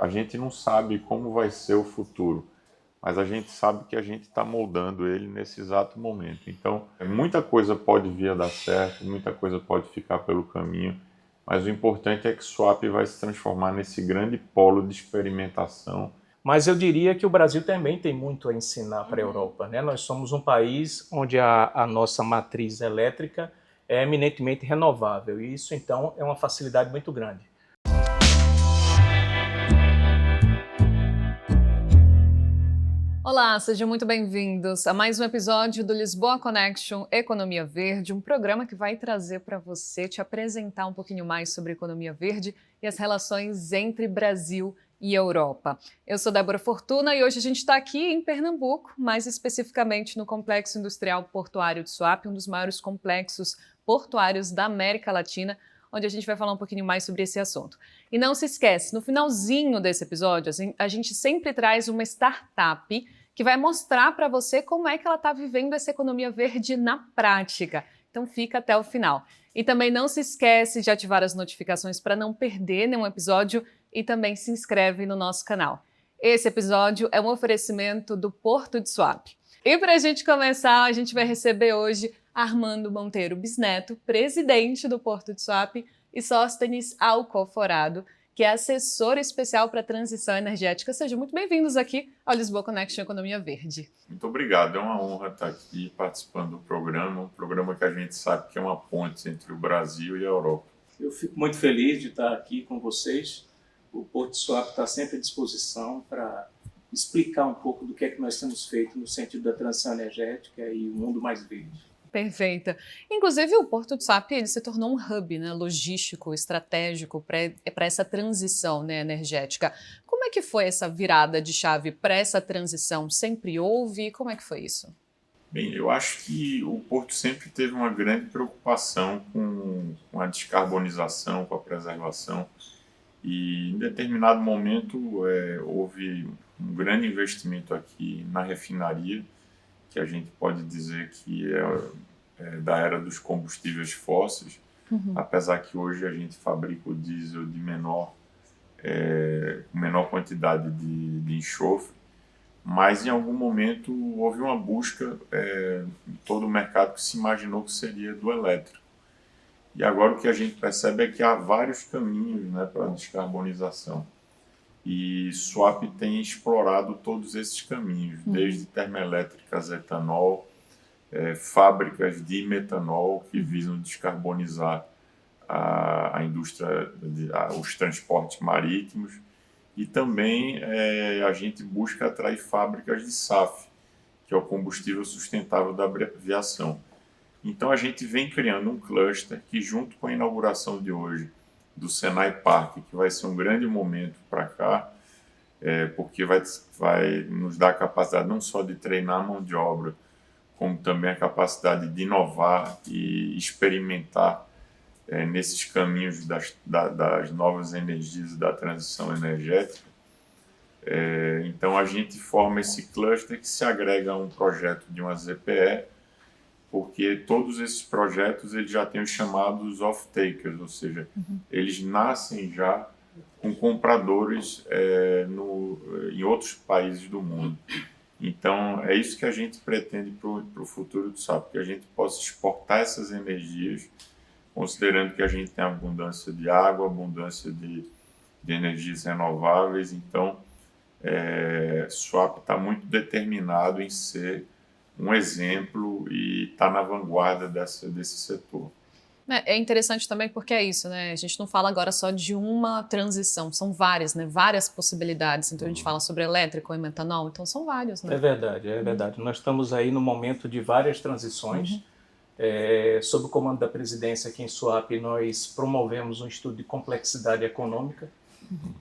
A gente não sabe como vai ser o futuro, mas a gente sabe que a gente está moldando ele nesse exato momento. Então, muita coisa pode vir a dar certo, muita coisa pode ficar pelo caminho, mas o importante é que Swap vai se transformar nesse grande polo de experimentação. Mas eu diria que o Brasil também tem muito a ensinar para a Europa, né? Nós somos um país onde a nossa matriz elétrica é eminentemente renovável, e isso, então, é uma facilidade muito grande. Olá, sejam muito bem-vindos a mais um episódio do Lisboa Connection Economia Verde, um programa que vai trazer para você, te apresentar um pouquinho mais sobre economia verde e as relações entre Brasil e Europa. Eu sou Débora Fortuna e hoje a gente está aqui em Pernambuco, mais especificamente no Complexo Industrial Portuário de Suape, um dos maiores complexos portuários da América Latina, onde a gente vai falar um pouquinho mais sobre esse assunto. E não se esquece, no finalzinho desse episódio, a gente sempre traz uma startup que vai mostrar para você como é que ela está vivendo essa economia verde na prática. Então fica até o final. E também não se esquece de ativar as notificações para não perder nenhum episódio e também se inscreve no nosso canal. Esse episódio é um oferecimento do Porto de Suape. E para a gente começar, a gente vai receber hoje Armando Monteiro Bisneto, presidente do Porto de Suape, e Sóstenes Alcoforado, que é assessor especial para a transição energética. Sejam muito bem-vindos aqui ao Lisboa Connection Economia Verde. Muito obrigado, é uma honra estar aqui participando do programa, um programa que a gente sabe que é uma ponte entre o Brasil e a Europa. Eu fico muito feliz de estar aqui com vocês. O Porto de Suape está sempre à disposição para explicar um pouco do que é que nós temos feito no sentido da transição energética e o mundo mais verde. Perfeita. Inclusive, o Porto de Suape ele se tornou um hub, né, logístico, estratégico para essa transição, né, energética. Como é que foi essa virada de chave para essa transição? Sempre houve? Como é que foi isso? Bem, eu acho que o Porto sempre teve uma grande preocupação com a descarbonização, com a preservação. E em determinado momento houve um grande investimento aqui na refinaria, que a gente pode dizer que é da era dos combustíveis fósseis, apesar que hoje a gente fabrica o diesel de menor quantidade de enxofre, mas em algum momento houve uma busca em todo o mercado que se imaginou que seria do elétrico. E agora o que a gente percebe é que há vários caminhos, né, para a descarbonização. E Suape tem explorado todos esses caminhos, desde termoelétricas a etanol, fábricas de metanol que visam descarbonizar a indústria, os transportes marítimos, e também a gente busca atrair fábricas de SAF, que é o combustível sustentável da aviação. Então a gente vem criando um cluster que, junto com a inauguração de hoje do Senai Park, que vai ser um grande momento para cá, porque vai nos dar a capacidade não só de treinar a mão de obra, como também a capacidade de inovar e experimentar nesses caminhos das novas energias e da transição energética. Então a gente forma esse cluster que se agrega a um projeto de uma ZPE, porque todos esses projetos eles já têm os chamados off-takers, ou seja, eles nascem já com compradores em outros países do mundo. Então, é isso que a gente pretende para o futuro do Suape, que a gente possa exportar essas energias, considerando que a gente tem abundância de água, abundância de energias renováveis. Então, Suape está muito determinado em ser um exemplo e está na vanguarda desse setor. É interessante também porque é isso, né? A gente não fala agora só de uma transição, são várias, né? Várias possibilidades. Então a gente fala sobre elétrico e metanol, então são vários, né? É verdade. Nós estamos aí no momento de várias transições. Sob o comando da presidência aqui em Suape, nós promovemos um estudo de complexidade econômica,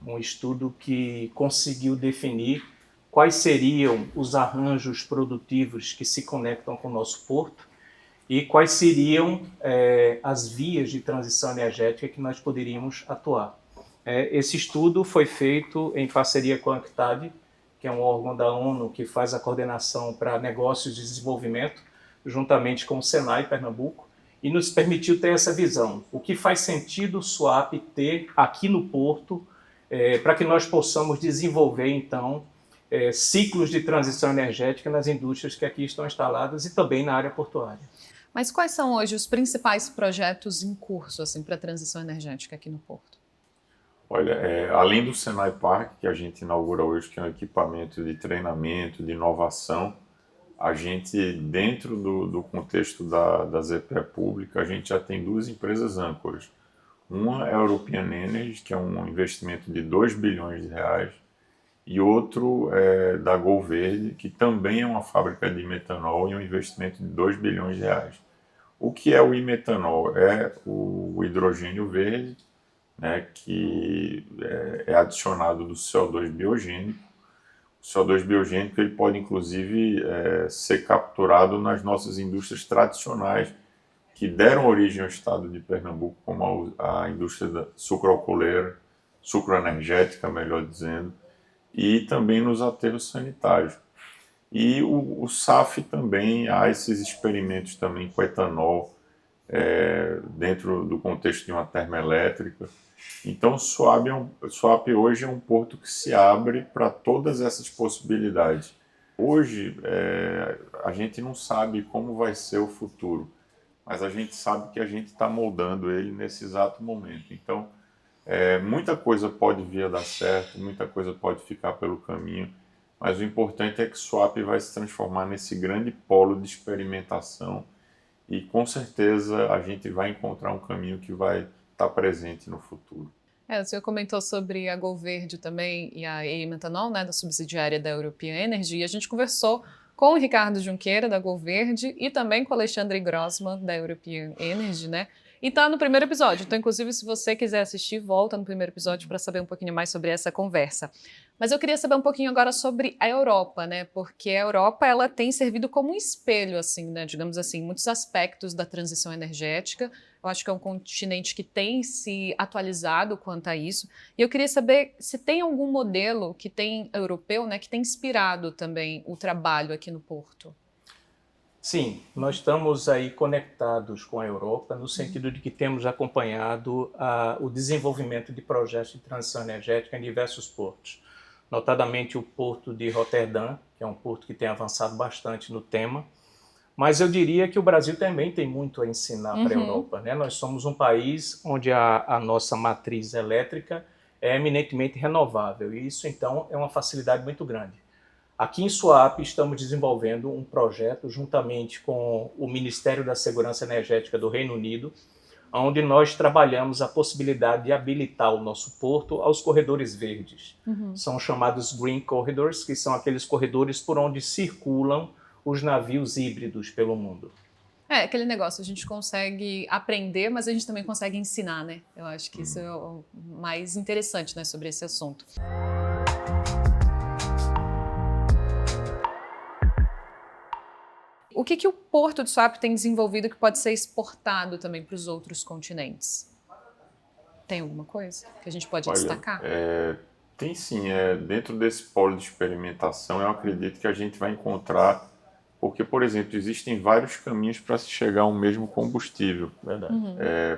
um estudo que conseguiu definir quais seriam os arranjos produtivos que se conectam com o nosso porto e quais seriam as vias de transição energética que nós poderíamos atuar. Esse estudo foi feito em parceria com a UNCTAD, que é um órgão da ONU que faz a coordenação para negócios de desenvolvimento, juntamente com o Senai Pernambuco, e nos permitiu ter essa visão. O que faz sentido o Suape ter aqui no Porto para que nós possamos desenvolver, então, ciclos de transição energética nas indústrias que aqui estão instaladas e também na área portuária. Mas quais são hoje os principais projetos em curso assim, para a transição energética aqui no Porto? Olha, além do Senai Park, que a gente inaugura hoje, que é um equipamento de treinamento, de inovação, a gente, dentro do contexto da ZPE Pública, a gente já tem duas empresas âncoras. Uma é a European Energy, que é um investimento de 2 bilhões de reais, e outro é da Gol Verde, que também é uma fábrica de metanol e um investimento de 2 bilhões de reais. O que é o imetanol? É o hidrogênio verde, né, que é adicionado do CO2 biogênico. O CO2 biogênico ele pode, inclusive, ser capturado nas nossas indústrias tradicionais, que deram origem ao estado de Pernambuco, como a indústria da sucroalcooleira, sucroenergética, melhor dizendo, e também nos aterros sanitários. E o SAF também, há esses experimentos também com etanol, dentro do contexto de uma termoelétrica. Então, Suape hoje é um porto que se abre para todas essas possibilidades. Hoje, a gente não sabe como vai ser o futuro, mas a gente sabe que a gente está moldando ele nesse exato momento. Então, muita coisa pode vir a dar certo, muita coisa pode ficar pelo caminho, mas o importante é que Suape vai se transformar nesse grande polo de experimentação e, com certeza, a gente vai encontrar um caminho que vai estar presente no futuro. O senhor comentou sobre a Gol Verde também e a EI Metanol, né, da subsidiária da European Energy, e a gente conversou com o Ricardo Junqueira, da Gol Verde, e também com o Alexandre Grossman, da European Energy, né? E tá no primeiro episódio, então inclusive se você quiser assistir, volta no primeiro episódio para saber um pouquinho mais sobre essa conversa. Mas eu queria saber um pouquinho agora sobre a Europa, né? Porque a Europa, ela tem servido como um espelho, assim, né? Digamos assim, em muitos aspectos da transição energética. Eu acho que é um continente que tem se atualizado quanto a isso. E eu queria saber se tem algum modelo que tem europeu, né, que tem inspirado também o trabalho aqui no Porto. Sim, nós estamos aí conectados com a Europa no sentido de que temos acompanhado o desenvolvimento de projetos de transição energética em diversos portos, notadamente o porto de Roterdã, que é um porto que tem avançado bastante no tema, mas eu diria que o Brasil também tem muito a ensinar para a Europa, né? Nós somos um país onde a nossa matriz elétrica é eminentemente renovável e isso então é uma facilidade muito grande. Aqui em Suape estamos desenvolvendo um projeto juntamente com o Ministério da Segurança Energética do Reino Unido, onde nós trabalhamos a possibilidade de habilitar o nosso porto aos corredores verdes. São chamados Green Corridors, que são aqueles corredores por onde circulam os navios híbridos pelo mundo. Aquele negócio, a gente consegue aprender, mas a gente também consegue ensinar, né? Eu acho que isso é o mais interessante, né, sobre esse assunto. O que o Porto de Suape tem desenvolvido que pode ser exportado também para os outros continentes? Tem alguma coisa que a gente pode destacar? Tem sim. Dentro desse polo de experimentação, eu acredito que a gente vai encontrar, porque, por exemplo, existem vários caminhos para se chegar ao mesmo combustível. Verdade.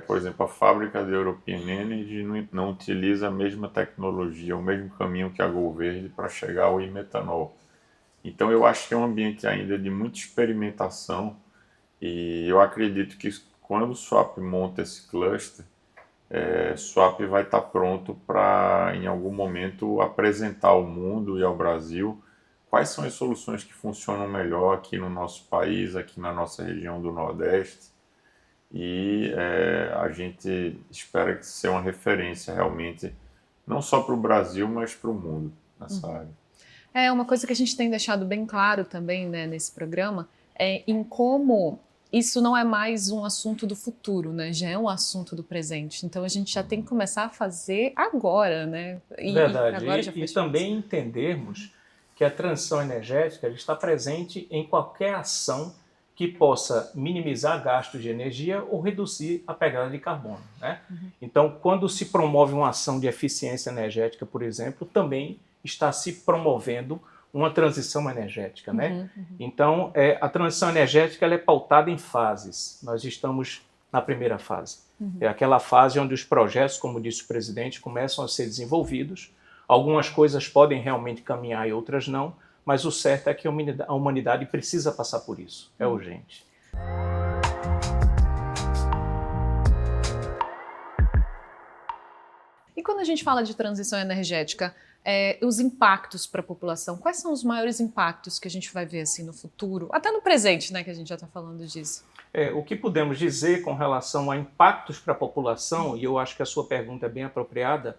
Por exemplo, a fábrica da European Energy não utiliza a mesma tecnologia, o mesmo caminho que a Gol Verde para chegar ao imetanol. Então, eu acho que é um ambiente ainda de muita experimentação e eu acredito que quando o Suape monta esse cluster, Suape vai estar pronto para, em algum momento, apresentar ao mundo e ao Brasil quais são as soluções que funcionam melhor aqui no nosso país, aqui na nossa região do Nordeste. E a gente espera que seja uma referência realmente, não só para o Brasil, mas para o mundo nessa área. Uma coisa que a gente tem deixado bem claro também, né, nesse programa é em como isso não é mais um assunto do futuro, né? Já é um assunto do presente. Então a gente já tem que começar a fazer agora, né? Verdade. Agora E também entendermos que a transição energética está presente em qualquer ação que possa minimizar gastos de energia ou reduzir a pegada de carbono, né? Então, quando se promove uma ação de eficiência energética, por exemplo, também está se promovendo uma transição energética, né? Então, a transição energética ela é pautada em fases. Nós estamos na primeira fase. É aquela fase onde os projetos, como disse o presidente, começam a ser desenvolvidos. Algumas coisas podem realmente caminhar e outras não, mas o certo é que a humanidade precisa passar por isso. É urgente. E quando a gente fala de transição energética, os impactos para a população, quais são os maiores impactos que a gente vai ver assim, no futuro? Até no presente, né, que a gente já está falando disso. O que podemos dizer com relação a impactos para a população, e eu acho que a sua pergunta é bem apropriada,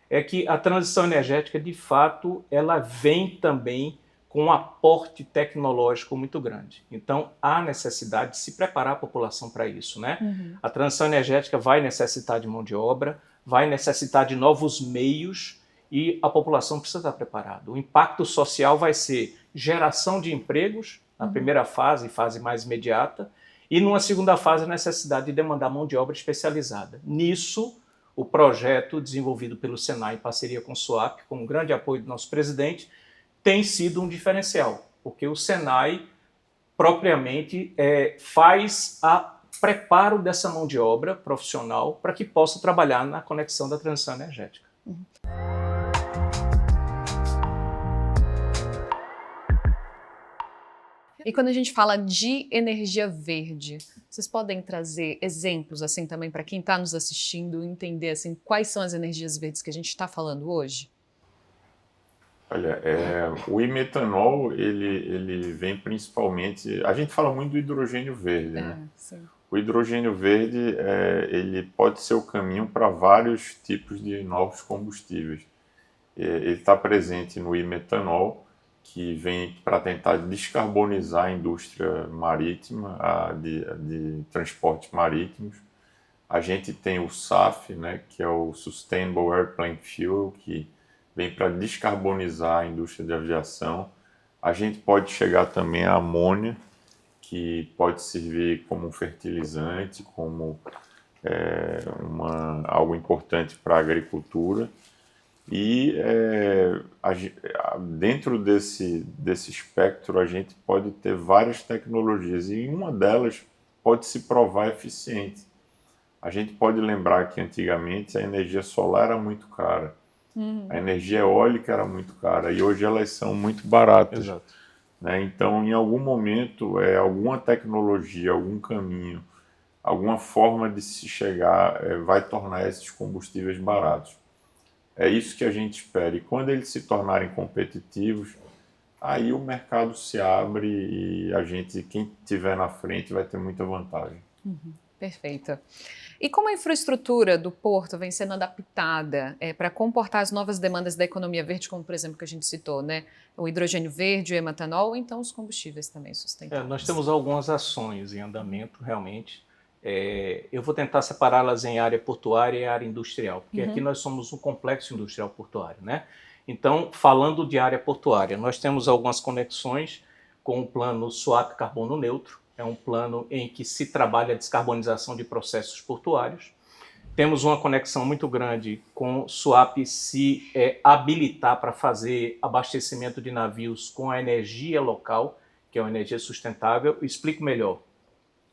é que a transição energética, de fato, ela vem também com um aporte tecnológico muito grande. Então, há necessidade de se preparar a população para isso, né? A transição energética vai necessitar de mão de obra, vai necessitar de novos meios e a população precisa estar preparada. O impacto social vai ser geração de empregos, na primeira fase mais imediata, e numa segunda fase a necessidade de demandar mão de obra especializada. Nisso, o projeto desenvolvido pelo Senai em parceria com o SUAP, com o grande apoio do nosso presidente, tem sido um diferencial, porque o Senai propriamente faz o preparo dessa mão de obra profissional para que possa trabalhar na conexão da transição energética. E quando a gente fala de energia verde, vocês podem trazer exemplos assim também para quem está nos assistindo entender assim quais são as energias verdes que a gente está falando hoje? Olha, o imetanol, ele vem principalmente... A gente fala muito do hidrogênio verde, né? Sim. O hidrogênio verde, ele pode ser o caminho para vários tipos de novos combustíveis. Ele está presente no imetanol, que vem para tentar descarbonizar a indústria marítima, de transportes marítimos. A gente tem o SAF, né, que é o Sustainable Airplane Fuel, que vem para descarbonizar a indústria de aviação. A gente pode chegar também à amônia, que pode servir como um fertilizante, como algo importante para a agricultura. E dentro desse espectro a gente pode ter várias tecnologias e uma delas pode se provar eficiente. A gente pode lembrar que antigamente a energia solar era muito cara, a energia eólica era muito cara e hoje elas são muito baratas. Exato. Né? Então, em algum momento, alguma tecnologia, algum caminho, alguma forma de se chegar vai tornar esses combustíveis baratos. É isso que a gente espera. E quando eles se tornarem competitivos, aí o mercado se abre e quem estiver na frente vai ter muita vantagem. Perfeito. E como a infraestrutura do porto vem sendo adaptada para comportar as novas demandas da economia verde, como por exemplo que a gente citou, né? O hidrogênio verde, o etanol, ou então os combustíveis também sustentáveis? Nós temos algumas ações em andamento, realmente. Eu vou tentar separá-las em área portuária e área industrial, porque aqui nós somos um complexo industrial portuário, né? Então, falando de área portuária, nós temos algumas conexões com o plano SUAP Carbono Neutro, é um plano em que se trabalha a descarbonização de processos portuários. Temos uma conexão muito grande com o SUAP se habilitar para fazer abastecimento de navios com a energia local, que é uma energia sustentável. Eu explico melhor.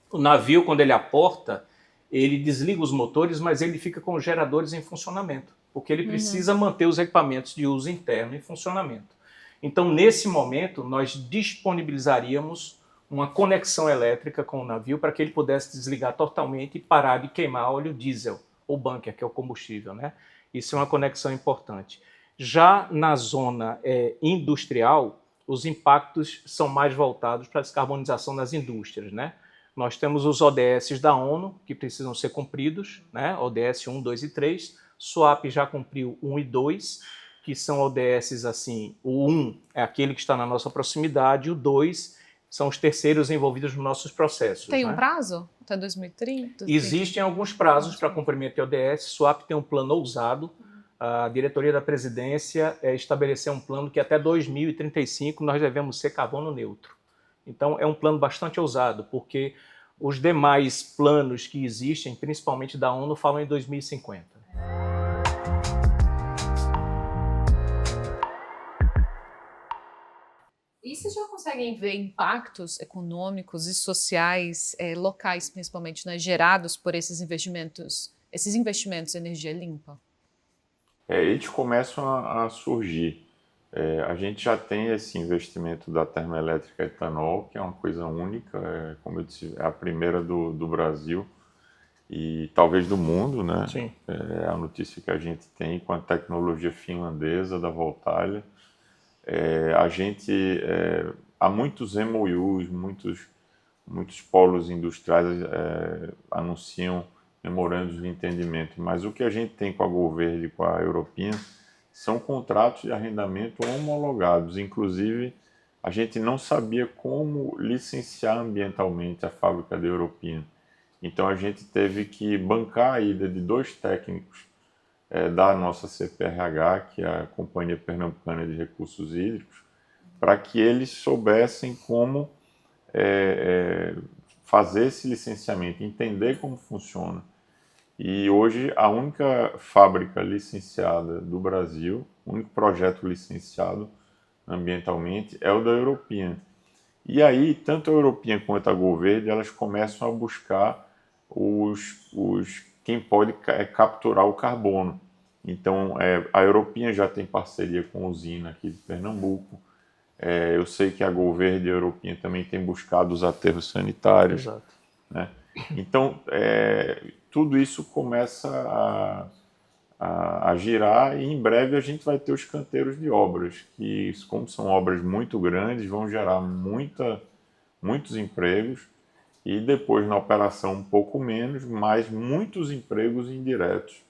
O navio, quando ele aporta, ele desliga os motores, mas ele fica com os geradores em funcionamento, porque ele precisa manter os equipamentos de uso interno em funcionamento. Então, nesse momento, nós disponibilizaríamos uma conexão elétrica com o navio para que ele pudesse desligar totalmente e parar de queimar óleo diesel, ou bunker, que é o combustível, né? Isso é uma conexão importante. Já na zona industrial, os impactos são mais voltados para a descarbonização das indústrias, né? Nós temos os ODS da ONU, que precisam ser cumpridos, né? ODS 1, 2 e 3. SUAP já cumpriu 1 e 2, que são ODS assim, o 1 é aquele que está na nossa proximidade, o 2 são os terceiros envolvidos nos nossos processos. Tem um né? prazo? Até 2030? Existem alguns prazos para cumprimento de ODS. SUAP tem um plano ousado. A diretoria da presidência estabeleceu um plano que até 2035 nós devemos ser carbono neutro. Então, é um plano bastante ousado, porque os demais planos que existem, principalmente da ONU, falam em 2050. E vocês já conseguem ver impactos econômicos e sociais locais, principalmente, né, gerados por esses investimentos em energia limpa? Eles começam a surgir. A gente já tem esse investimento da termoelétrica etanol, que é uma coisa única, como eu disse, é a primeira do Brasil e talvez do mundo, né? Sim. É a notícia que a gente tem com a tecnologia finlandesa da Voltalia. A gente, há muitos MOUs, muitos polos industriais anunciam memorandos de entendimento, mas o que a gente tem com a Goverde e com a European são contratos de arrendamento homologados. Inclusive, a gente não sabia como licenciar ambientalmente a fábrica da European. Então, a gente teve que bancar a ida de 2 técnicos da nossa CPRH, que é a Companhia Pernambucana de Recursos Hídricos, para que eles soubessem como fazer esse licenciamento, entender como funciona. E hoje a única fábrica licenciada do Brasil, o único projeto licenciado ambientalmente é o da European. E aí, tanto a European quanto a Goverde, elas começam a buscar quem pode capturar o carbono. Então, a European já tem parceria com a usina aqui de Pernambuco. Eu sei que a Goverde e a European também têm buscado os aterros sanitários. Exato. Né? Então, tudo isso começa a girar e em breve a gente vai ter os canteiros de obras, que, como são obras muito grandes, vão gerar muitos empregos e depois na operação um pouco menos, mas muitos empregos indiretos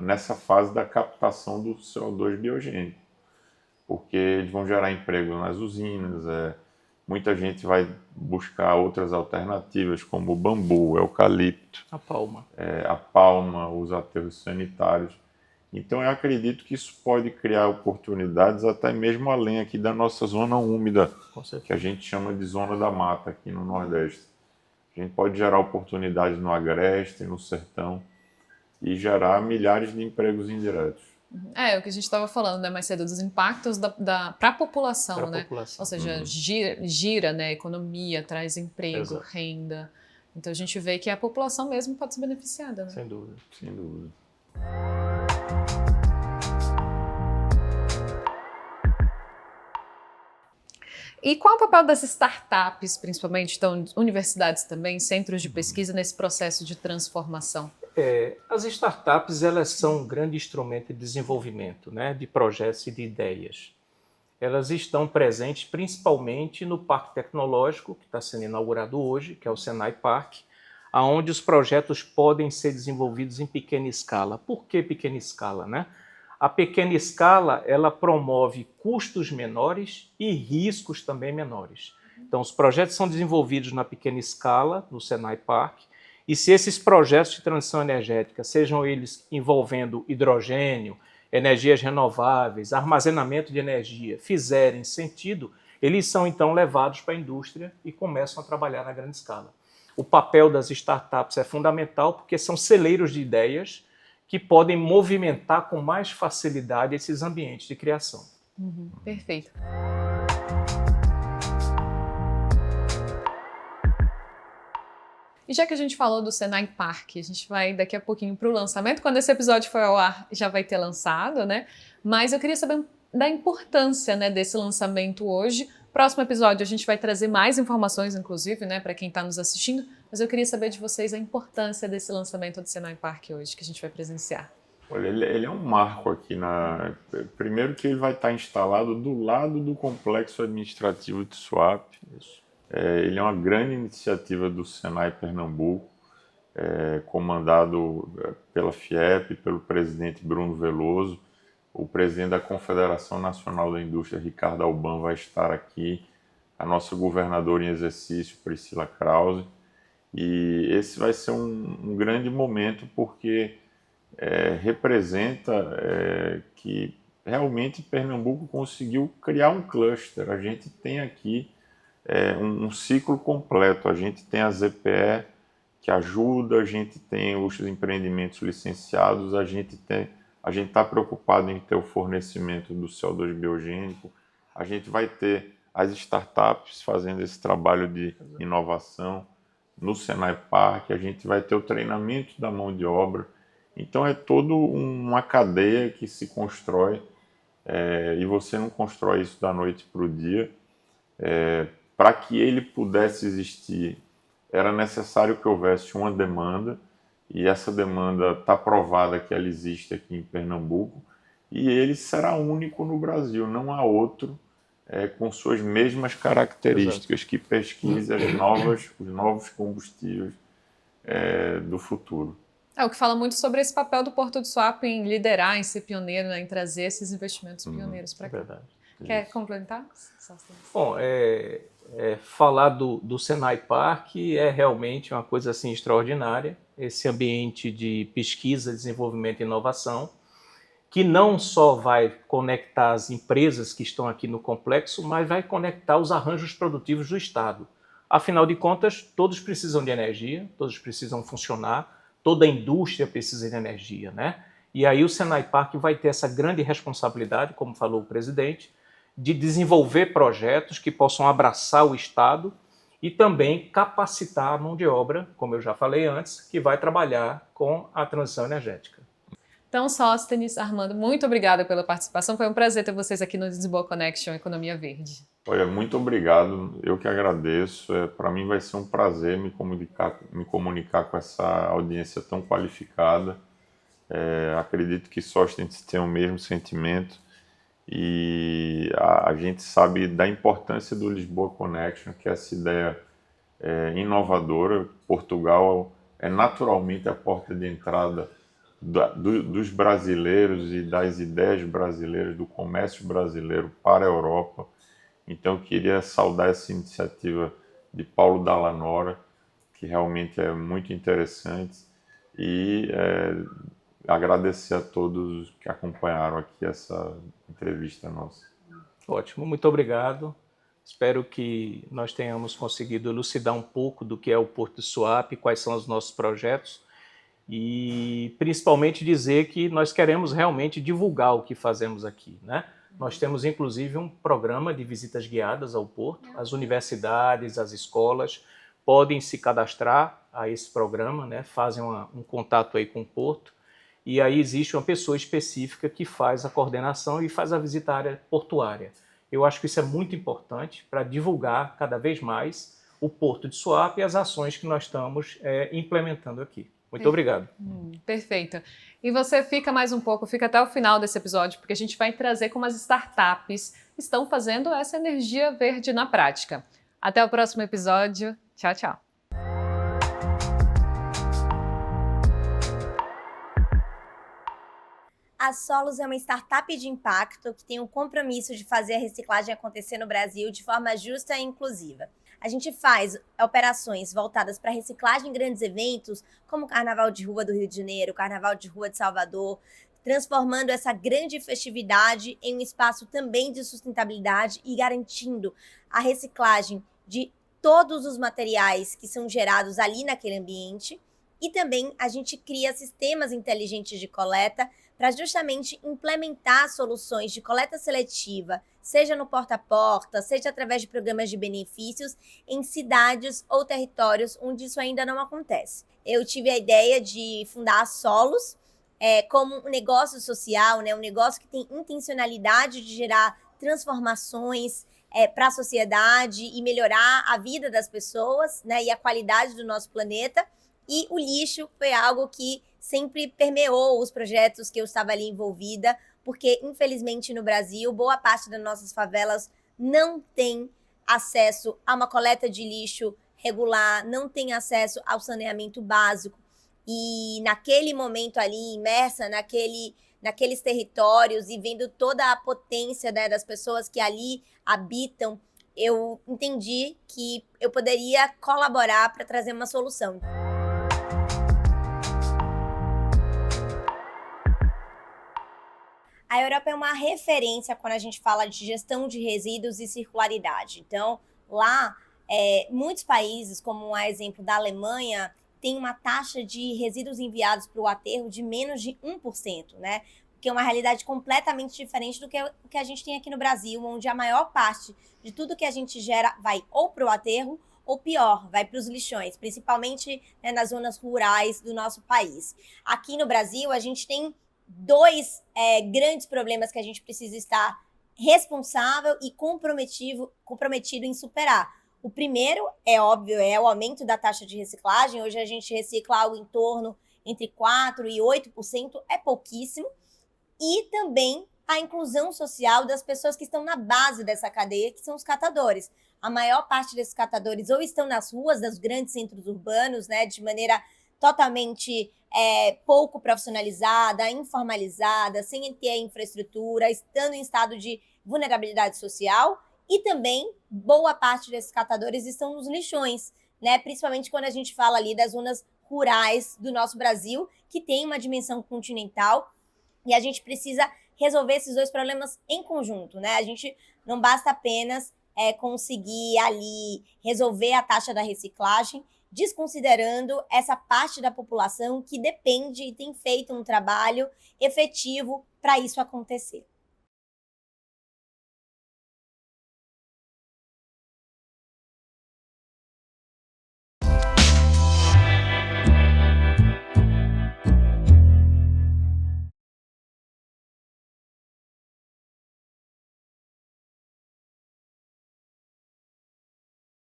nessa fase da captação do CO2 biogênico, porque eles vão gerar emprego nas usinas, muita gente vai buscar outras alternativas, como o bambu, o eucalipto, a palma, os aterros sanitários. Então, eu acredito que isso pode criar oportunidades até mesmo além aqui da nossa zona úmida, que a gente chama de zona da mata aqui no Nordeste. A gente pode gerar oportunidades no Agreste, no Sertão, e gerar milhares de empregos indiretos. O que a gente estava falando, né, mais cedo, dos impactos para a população, né? Ou seja, gira, né, a economia, traz emprego, Exato. Renda. Então a gente vê que a população mesmo pode ser beneficiada, né? Sem dúvida. Sem dúvida. E qual o papel das startups, principalmente, então, universidades também, centros de pesquisa, nesse processo de transformação? As startups, elas são um grande instrumento de desenvolvimento, né, de projetos e de ideias. Elas estão presentes principalmente no Parque Tecnológico, que está sendo inaugurado hoje, que é o Senai Park, onde os projetos podem ser desenvolvidos em pequena escala. Por que pequena escala, né? A pequena escala, ela promove custos menores e riscos também menores. Então, os projetos são desenvolvidos na pequena escala, no Senai Park, e se esses projetos de transição energética, sejam eles envolvendo hidrogênio, energias renováveis, armazenamento de energia, fizerem sentido, eles são então levados para a indústria e começam a trabalhar na grande escala. O papel das startups é fundamental porque são celeiros de ideias que podem movimentar com mais facilidade esses ambientes de criação. Perfeito. E já que a gente falou do Senai Park, a gente vai daqui a pouquinho para o lançamento. Quando esse episódio for ao ar, já vai ter lançado, né? Mas eu queria saber da importância, né, desse lançamento hoje. Próximo episódio a gente vai trazer mais informações, inclusive, né, para quem está nos assistindo. Mas eu queria saber de vocês a importância desse lançamento do Senai Park hoje, que a gente vai presenciar. Olha, ele é um marco aqui primeiro que ele vai estar instalado do lado do complexo administrativo de Suape. Ele é uma grande iniciativa do Senai Pernambuco, comandado pela FIEP, pelo presidente Bruno Veloso. O presidente da Confederação Nacional da Indústria, Ricardo Alban, vai estar aqui. A nossa governadora em exercício, Priscila Krause. E esse vai ser um grande momento porque representa que realmente Pernambuco conseguiu criar um cluster. A gente tem aqui um ciclo completo. A gente tem a ZPE que ajuda, a gente tem os empreendimentos licenciados, a gente está preocupado em ter o fornecimento do CO2 biogênico, a gente vai ter as startups fazendo esse trabalho de inovação. No Senai Park, a gente vai ter o treinamento da mão de obra. Então é toda uma cadeia que se constrói, e você não constrói isso da noite para o dia. Para que ele pudesse existir, era necessário que houvesse uma demanda, e essa demanda está provada que ela existe aqui em Pernambuco, e ele será único no Brasil, não há outro com suas mesmas características. Exato. Que pesquise os novos combustíveis do futuro. O que fala muito sobre esse papel do Porto de Suape em liderar, em ser pioneiro, né, em trazer esses investimentos pioneiros para cá. Verdade. Quer complementar? Bom, falar do Senai Park é realmente uma coisa assim extraordinária. Esse ambiente de pesquisa, desenvolvimento e inovação, que não só vai conectar as empresas que estão aqui no complexo, mas vai conectar os arranjos produtivos do Estado. Afinal de contas, todos precisam de energia, todos precisam funcionar, toda a indústria precisa de energia, né? E aí o Senai Park vai ter essa grande responsabilidade, como falou o presidente, de desenvolver projetos que possam abraçar o Estado e também capacitar a mão de obra, como eu já falei antes, que vai trabalhar com a transição energética. Então, Sóstenes, Armando, muito obrigada pela participação. Foi um prazer ter vocês aqui no Lisboa Connection Economia Verde. Olha, muito obrigado. Eu que agradeço. Para mim vai ser um prazer me comunicar com essa audiência tão qualificada. Acredito que Sóstenes tem o mesmo sentimento. E a gente sabe da importância do Lisboa Connection, que é essa ideia inovadora. Portugal é naturalmente a porta de entrada dos brasileiros e das ideias brasileiras, do comércio brasileiro para a Europa. Então eu queria saudar essa iniciativa de Paulo Dallanora, que realmente é muito interessante, e agradecer a todos que acompanharam aqui essa entrevista nossa. Ótimo, muito obrigado. Espero que nós tenhamos conseguido elucidar um pouco do que é o Porto de Suape, quais são os nossos projetos, e principalmente dizer que nós queremos realmente divulgar o que fazemos aqui, né? Nós temos inclusive um programa de visitas guiadas ao Porto. As universidades, as escolas podem se cadastrar a esse programa, né? Fazem um contato aí com o Porto, e aí existe uma pessoa específica que faz a coordenação e faz a visita à área portuária. Eu acho que isso é muito importante para divulgar cada vez mais o Porto de Suape e as ações que nós estamos implementando aqui. Muito obrigado. Perfeito. E você fica mais um pouco, fica até o final desse episódio, porque a gente vai trazer como as startups estão fazendo essa energia verde na prática. Até o próximo episódio. Tchau, tchau. A Solos é uma startup de impacto que tem o compromisso de fazer a reciclagem acontecer no Brasil de forma justa e inclusiva. A gente faz operações voltadas para reciclagem em grandes eventos, como o Carnaval de Rua do Rio de Janeiro, o Carnaval de Rua de Salvador, transformando essa grande festividade em um espaço também de sustentabilidade e garantindo a reciclagem de todos os materiais que são gerados ali naquele ambiente. E também a gente cria sistemas inteligentes de coleta para justamente implementar soluções de coleta seletiva, seja no porta a porta, seja através de programas de benefícios em cidades ou territórios onde isso ainda não acontece. Eu tive a ideia de fundar a Solos como um negócio social, né, um negócio que tem intencionalidade de gerar transformações para a sociedade e melhorar a vida das pessoas, né, e a qualidade do nosso planeta. E o lixo foi algo que sempre permeou os projetos que eu estava ali envolvida, porque, infelizmente, no Brasil, boa parte das nossas favelas não tem acesso a uma coleta de lixo regular, não tem acesso ao saneamento básico. E naquele momento ali, imersa naqueles territórios e vendo toda a potência, né, das pessoas que ali habitam, eu entendi que eu poderia colaborar para trazer uma solução. A Europa é uma referência quando a gente fala de gestão de resíduos e circularidade. Então, lá, muitos países, como o exemplo da Alemanha, tem uma taxa de resíduos enviados para o aterro de menos de 1%, né? que é uma realidade completamente diferente do que o que a gente tem aqui no Brasil, onde a maior parte de tudo que a gente gera vai ou para o aterro, ou pior, vai para os lixões, principalmente, né, nas zonas rurais do nosso país. Aqui no Brasil, a gente tem dois grandes problemas que a gente precisa estar responsável e comprometido em superar. O primeiro, é óbvio, é o aumento da taxa de reciclagem. Hoje a gente recicla algo em torno entre 4% e 8%, é pouquíssimo. E também a inclusão social das pessoas que estão na base dessa cadeia, que são os catadores. A maior parte desses catadores ou estão nas ruas dos grandes centros urbanos, né, de maneira totalmente pouco profissionalizada, informalizada, sem ter infraestrutura, estando em estado de vulnerabilidade social. E também, boa parte desses catadores estão nos lixões, né, principalmente quando a gente fala ali das zonas rurais do nosso Brasil, que tem uma dimensão continental, e a gente precisa resolver esses dois problemas em conjunto, né? A gente não basta apenas conseguir ali resolver a taxa da reciclagem, desconsiderando essa parte da população que depende e tem feito um trabalho efetivo para isso acontecer.